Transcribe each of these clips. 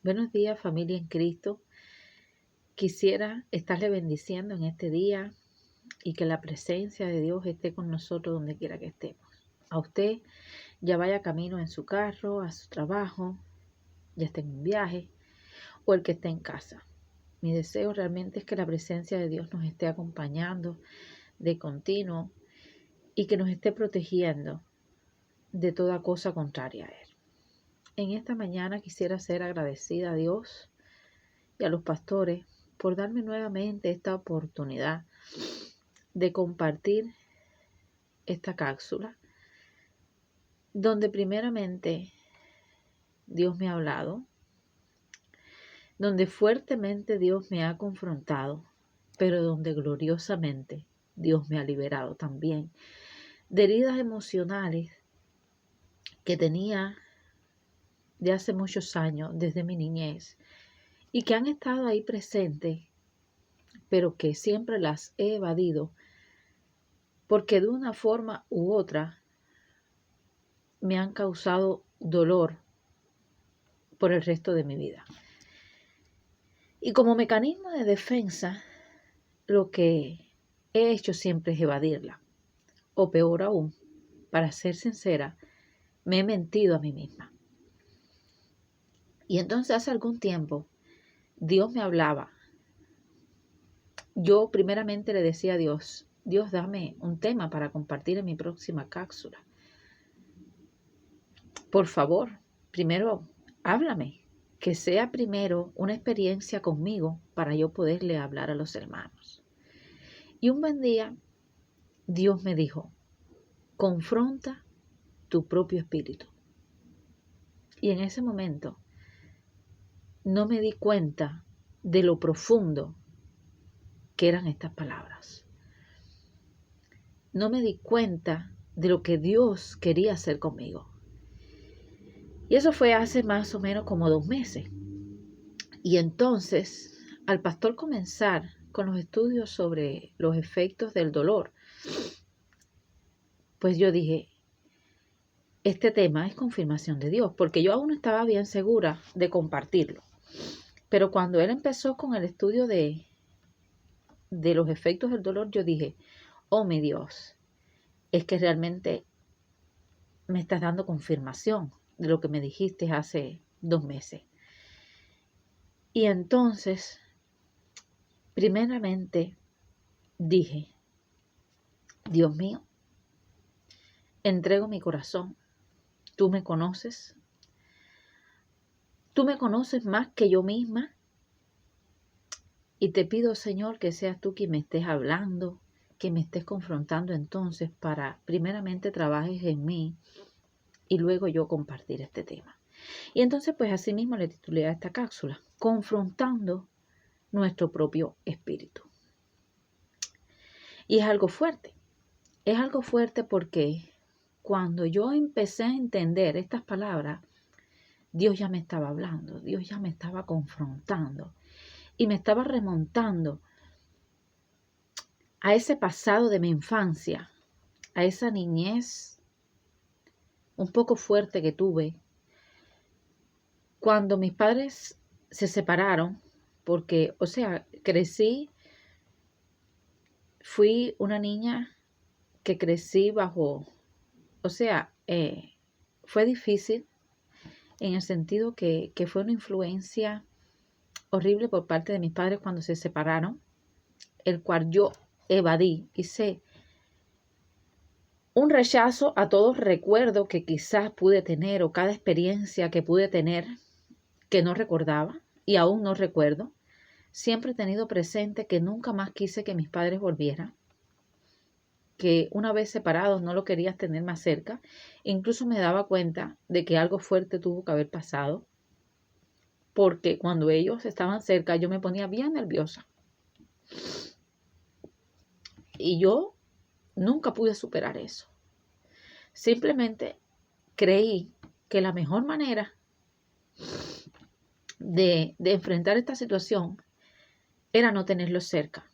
Buenos días, familia en Cristo. Quisiera estarle bendiciendo en este día y que la presencia de Dios esté con nosotros donde quiera que estemos. A usted ya vaya camino en su carro, a su trabajo, ya esté en un viaje o el que esté en casa. Mi deseo realmente es que la presencia de Dios nos esté acompañando de continuo y que nos esté protegiendo de toda cosa contraria a Él. En esta mañana quisiera ser agradecida a Dios y a los pastores por darme nuevamente esta oportunidad de compartir esta cápsula, donde primeramente Dios me ha hablado, donde fuertemente Dios me ha confrontado, pero donde gloriosamente Dios me ha liberado también de heridas emocionales que tenía de hace muchos años, desde mi niñez, y que han estado ahí presentes, pero que siempre las he evadido, porque de una forma u otra me han causado dolor por el resto de mi vida. Y como mecanismo de defensa, lo que he hecho siempre es evadirla. O peor aún, para ser sincera, me he mentido a mí misma. Y entonces hace algún tiempo, Dios me hablaba. Yo primeramente le decía a Dios, Dios, dame un tema para compartir en mi próxima cápsula. Por favor, primero háblame, que sea primero una experiencia conmigo para yo poderle hablar a los hermanos. Y un buen día, Dios me dijo, confronta tu propio espíritu. Y en ese momento no me di cuenta de lo profundo que eran estas palabras. No me di cuenta de lo que Dios quería hacer conmigo. Y eso fue hace más o menos como 2 meses. Y entonces, al pastor comenzar con los estudios sobre los efectos del dolor, pues yo dije, este tema es confirmación de Dios, porque yo aún no estaba bien segura de compartirlo. Pero cuando él empezó con el estudio de los efectos del dolor, yo dije, oh mi Dios, es que realmente me estás dando confirmación de lo que me dijiste hace 2 meses. Y entonces, primeramente, dije, Dios mío, entrego mi corazón. Tú me conoces más que yo misma. Y te pido, Señor, que seas tú quien me estés hablando, que me estés confrontando entonces para primeramente trabajes en mí y luego yo compartir este tema. Y entonces pues así mismo le titulé a esta cápsula, confrontando nuestro propio espíritu. Y es algo fuerte porque cuando yo empecé a entender estas palabras, Dios ya me estaba hablando, Dios ya me estaba confrontando y me estaba remontando a ese pasado de mi infancia, a esa niñez un poco fuerte que tuve cuando mis padres se separaron, porque, fui una niña que crecí bajo, fue difícil en el sentido que fue una influencia horrible por parte de mis padres cuando se separaron, el cual yo evadí, hice un rechazo a todo recuerdo que quizás pude tener o cada experiencia que pude tener que no recordaba y aún no recuerdo. Siempre he tenido presente que nunca más quise que mis padres volvieran, que una vez separados no lo querías tener más cerca. Incluso me daba cuenta de que algo fuerte tuvo que haber pasado, porque cuando ellos estaban cerca yo me ponía bien nerviosa. Y yo nunca pude superar eso. Simplemente creí que la mejor manera de enfrentar esta situación era no tenerlos cerca.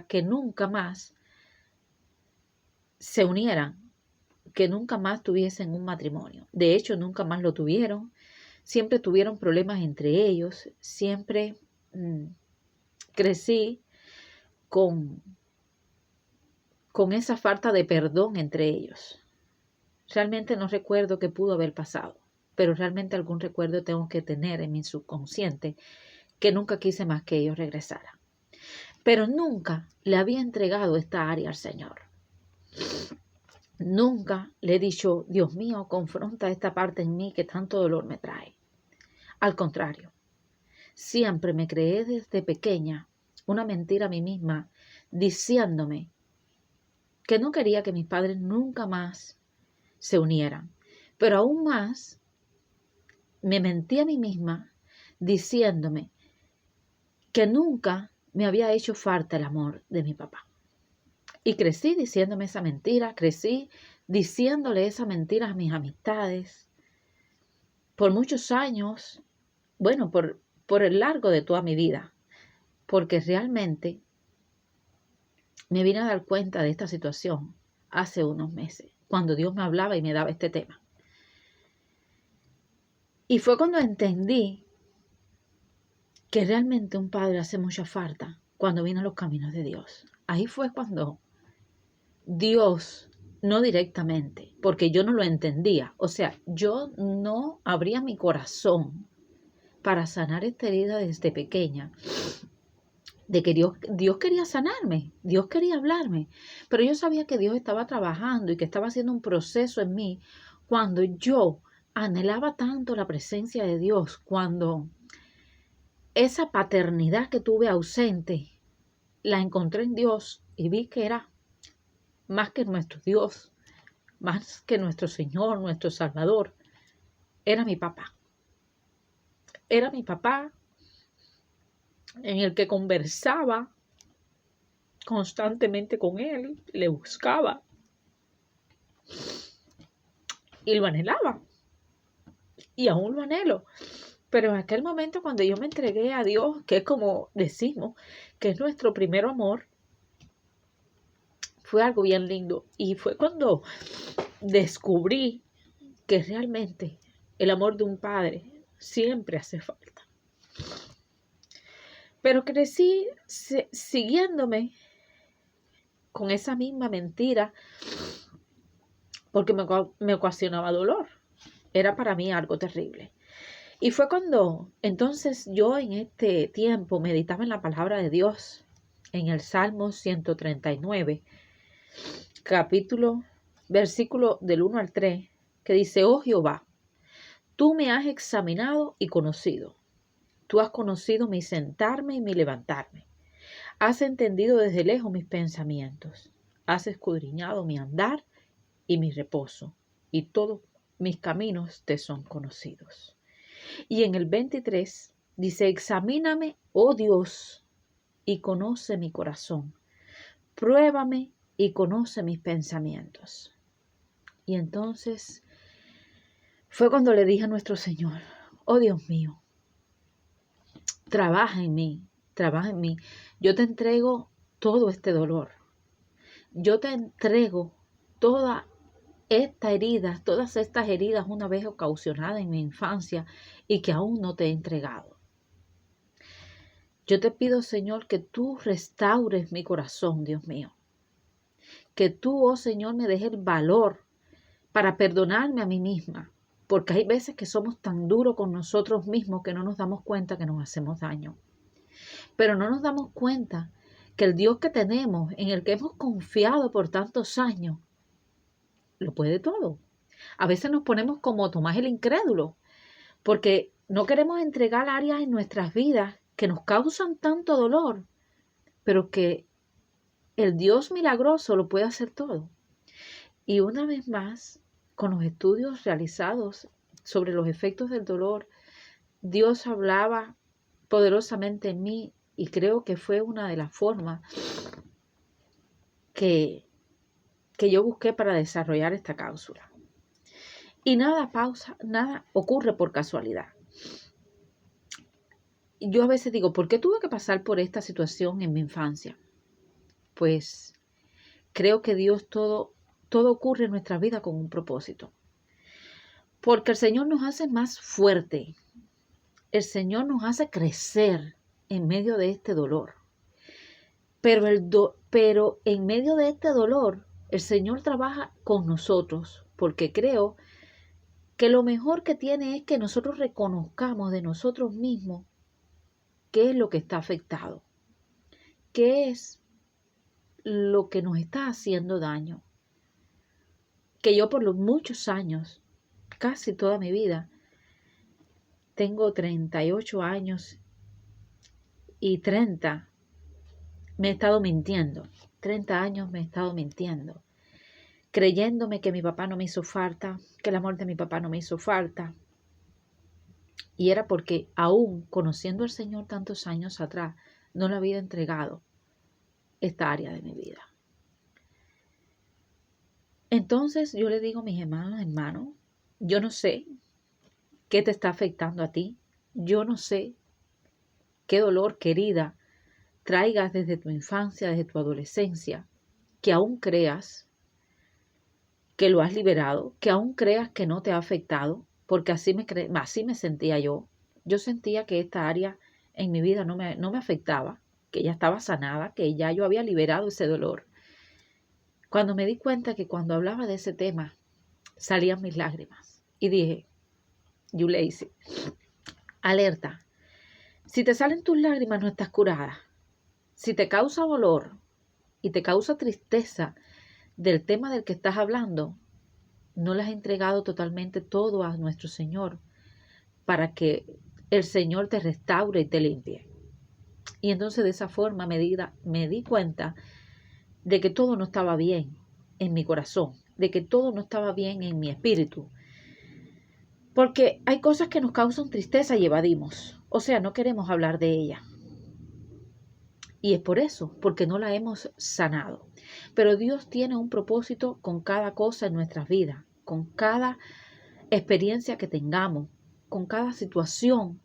Que nunca más se unieran, que nunca más tuviesen un matrimonio. De hecho, nunca más lo tuvieron siempre tuvieron problemas entre ellos, siempre crecí con esa falta de perdón entre ellos. Realmente no recuerdo qué pudo haber pasado, pero realmente algún recuerdo tengo que tener en mi subconsciente que nunca quise más que ellos regresaran. Pero nunca le había entregado esta área al Señor. Nunca le he dicho, Dios mío, confronta esta parte en mí que tanto dolor me trae. Al contrario, siempre me creé desde pequeña una mentira a mí misma, diciéndome que no quería que mis padres nunca más se unieran. Pero aún más, me mentí a mí misma diciéndome que nunca me había hecho falta el amor de mi papá. Y crecí diciéndome esa mentira, crecí diciéndole esa mentira a mis amistades. Por muchos años, bueno, por el largo de toda mi vida, porque realmente me vine a dar cuenta de esta situación hace unos meses, cuando Dios me hablaba y me daba este tema. Y fue cuando entendí que realmente un padre hace mucha falta cuando viene a los caminos de Dios. Ahí fue cuando Dios, no directamente, porque yo no lo entendía, o sea, yo no abría mi corazón para sanar esta herida desde pequeña, de que Dios quería sanarme, Dios quería hablarme, pero yo sabía que Dios estaba trabajando y que estaba haciendo un proceso en mí cuando yo anhelaba tanto la presencia de Dios, cuando esa paternidad que tuve ausente, la encontré en Dios y vi que era más que nuestro Dios, más que nuestro Señor, nuestro Salvador. Era mi papá. Era mi papá en el que conversaba constantemente con él, le buscaba y lo anhelaba. Y aún lo anhelo. Pero en aquel momento cuando yo me entregué a Dios, que es como decimos, que es nuestro primer amor, fue algo bien lindo. Y fue cuando descubrí que realmente el amor de un padre siempre hace falta. Pero crecí siguiéndome con esa misma mentira porque me ocasionaba dolor. Era para mí algo terrible. Y fue cuando entonces yo en este tiempo meditaba en la palabra de Dios, en el Salmo 139, versículo del 1 al 3, que dice, oh Jehová, tú me has examinado y conocido. Tú has conocido mi sentarme y mi levantarme. Has entendido desde lejos mis pensamientos. Has escudriñado mi andar y mi reposo. Y todos mis caminos te son conocidos. Y en el 23 dice, examíname, oh Dios, y conoce mi corazón. Pruébame y conoce mis pensamientos. Y entonces fue cuando le dije a nuestro Señor, oh Dios mío, trabaja en mí, trabaja en mí. Yo te entrego todo este dolor. Yo te entrego todas estas heridas una vez ocasionadas en mi infancia y que aún no te he entregado. Yo te pido, Señor, que tú restaures mi corazón, Dios mío. Que tú, oh Señor, me dejes el valor para perdonarme a mí misma. Porque hay veces que somos tan duros con nosotros mismos que no nos damos cuenta que nos hacemos daño. Pero no nos damos cuenta que el Dios que tenemos, en el que hemos confiado por tantos años, lo puede todo. A veces nos ponemos como Tomás el incrédulo, porque no queremos entregar áreas en nuestras vidas que nos causan tanto dolor, pero que el Dios milagroso lo puede hacer todo. Y una vez más, con los estudios realizados sobre los efectos del dolor, Dios hablaba poderosamente en mí y creo que fue una de las formas que yo busqué para desarrollar esta cápsula. Y nada ocurre por casualidad. Yo a veces digo, ¿por qué tuve que pasar por esta situación en mi infancia? Pues creo que Dios todo ocurre en nuestra vida con un propósito. Porque el Señor nos hace más fuerte. El Señor nos hace crecer en medio de este dolor. Pero en medio de este dolor, el Señor trabaja con nosotros, porque creo que lo mejor que tiene es que nosotros reconozcamos de nosotros mismos qué es lo que está afectado, qué es lo que nos está haciendo daño. Que yo por los muchos años, casi toda mi vida, tengo 38 años y 30 me he estado mintiendo. 30 años me he estado mintiendo, creyéndome que mi papá no me hizo falta, que el amor de mi papá no me hizo falta. Y era porque aún conociendo al Señor tantos años atrás, no le había entregado esta área de mi vida. Entonces yo le digo a mis hermanos, yo no sé qué te está afectando a ti. Yo no sé qué dolor, qué herida traigas desde tu infancia, desde tu adolescencia, que aún creas que lo has liberado, que aún creas que no te ha afectado, porque así me sentía yo. Yo sentía que esta área en mi vida no me afectaba, que ya estaba sanada, que ya yo había liberado ese dolor. Cuando me di cuenta que cuando hablaba de ese tema salían mis lágrimas y dije, Yuleisi, alerta, si te salen tus lágrimas no estás curada. Si te causa dolor y te causa tristeza del tema del que estás hablando, no le has entregado totalmente todo a nuestro Señor para que el Señor te restaure y te limpie. Y entonces de esa forma me di cuenta de que todo no estaba bien en mi corazón, de que todo no estaba bien en mi espíritu. Porque hay cosas que nos causan tristeza y evadimos. O sea, no queremos hablar de ellas. Y es por eso, porque no la hemos sanado. Pero Dios tiene un propósito con cada cosa en nuestras vidas, con cada experiencia que tengamos, con cada situación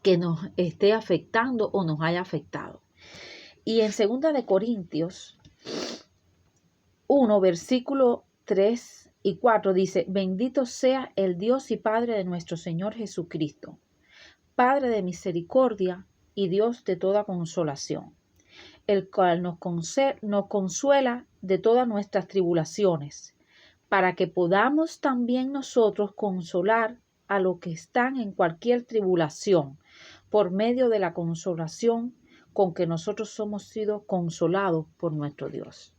que nos esté afectando o nos haya afectado. Y en 2 de Corintios 1, versículo 3 y 4 dice, bendito sea el Dios y Padre de nuestro Señor Jesucristo, Padre de misericordia y Dios de toda consolación, el cual nos consuela de todas nuestras tribulaciones, para que podamos también nosotros consolar a los que están en cualquier tribulación, por medio de la consolación con que nosotros somos sido consolados por nuestro Dios.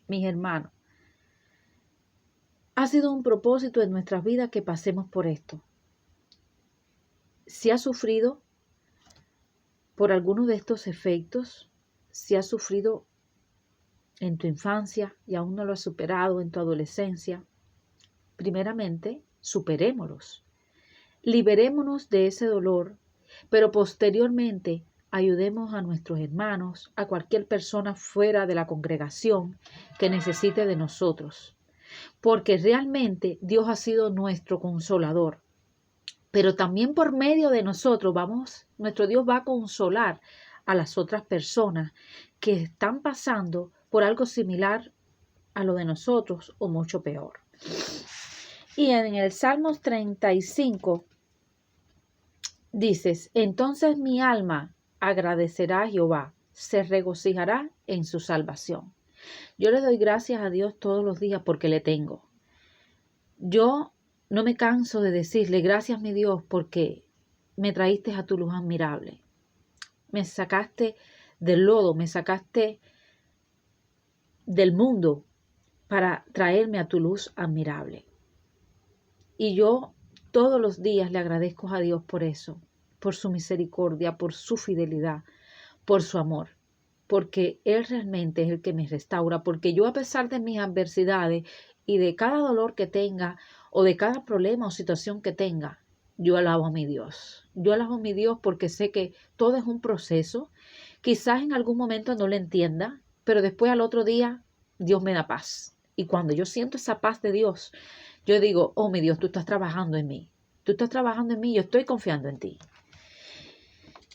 Mis hermanos, ha sido un propósito en nuestras vidas que pasemos por esto. Si has sufrido por alguno de estos efectos, si has sufrido en tu infancia y aún no lo has superado en tu adolescencia, primeramente, superémoslos. Liberémonos de ese dolor, pero posteriormente ayudemos a nuestros hermanos, a cualquier persona fuera de la congregación que necesite de nosotros. Porque realmente Dios ha sido nuestro consolador. Pero también por medio de nosotros nuestro Dios va a consolar a las otras personas que están pasando por algo similar a lo de nosotros o mucho peor. Y en el Salmos 35 dices, entonces mi alma agradecerá a Jehová, se regocijará en su salvación. Yo le doy gracias a Dios todos los días porque le tengo. Yo no me canso de decirle gracias mi Dios porque me traíste a tu luz admirable. Me sacaste del lodo, me sacaste del mundo para traerme a tu luz admirable. Y yo todos los días le agradezco a Dios por eso, por su misericordia, por su fidelidad, por su amor, porque Él realmente es el que me restaura, porque yo a pesar de mis adversidades y de cada dolor que tenga o de cada problema o situación que tenga, yo alabo a mi Dios. Yo alabo a mi Dios porque sé que todo es un proceso. Quizás en algún momento no lo entienda, pero después al otro día Dios me da paz. Y cuando yo siento esa paz de Dios, yo digo, oh mi Dios, tú estás trabajando en mí. Tú estás trabajando en mí, yo estoy confiando en ti.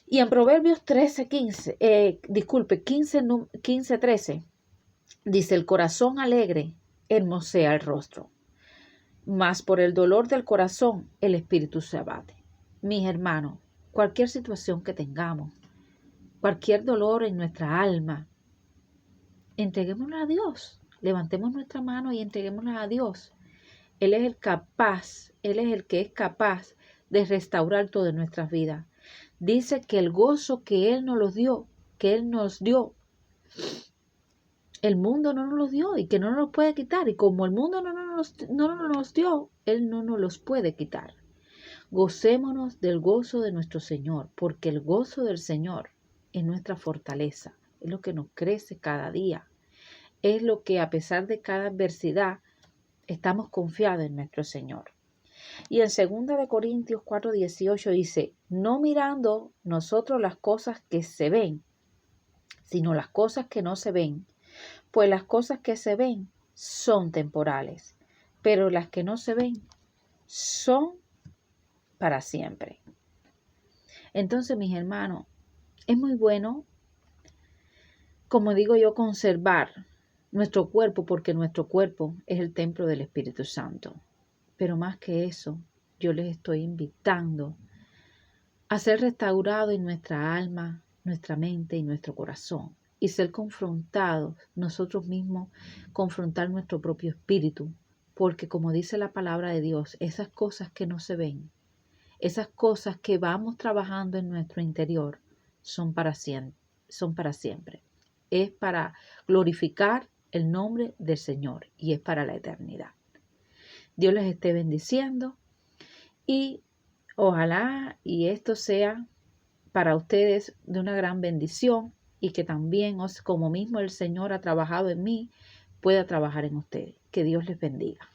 Y en Proverbios 15:13, dice, el corazón alegre hermosea el rostro, mas por el dolor del corazón el espíritu se abate. Mis hermanos, cualquier situación que tengamos, cualquier dolor en nuestra alma, entreguémosla a Dios. Levantemos nuestra mano y entreguémosla a Dios. Él es el que es capaz de restaurar todo en nuestras vidas. Dice que el gozo que Él nos dio, el mundo no nos lo dio y que no nos lo puede quitar. Y como el mundo no nos los dio, Él no nos los puede quitar. Gocémonos del gozo de nuestro Señor, porque el gozo del Señor es nuestra fortaleza, es lo que nos crece cada día, es lo que a pesar de cada adversidad estamos confiados en nuestro Señor. Y en 2 Corintios 4:18 dice, no mirando nosotros las cosas que se ven, sino las cosas que no se ven, pues las cosas que se ven son temporales, pero las que no se ven son para siempre. Entonces, mis hermanos, es muy bueno, como digo yo, conservar nuestro cuerpo, porque nuestro cuerpo es el templo del Espíritu Santo. Pero más que eso, yo les estoy invitando a ser restaurados en nuestra alma, nuestra mente y nuestro corazón, y ser confrontados nosotros mismos, confrontar nuestro propio espíritu, porque como dice la palabra de Dios, esas cosas que no se ven, esas cosas que vamos trabajando en nuestro interior, son para siempre. Es para glorificar el nombre del Señor y es para la eternidad. Dios les esté bendiciendo y ojalá y esto sea para ustedes de una gran bendición y que también, como mismo el Señor ha trabajado en mí, pueda trabajar en ustedes. Que Dios les bendiga.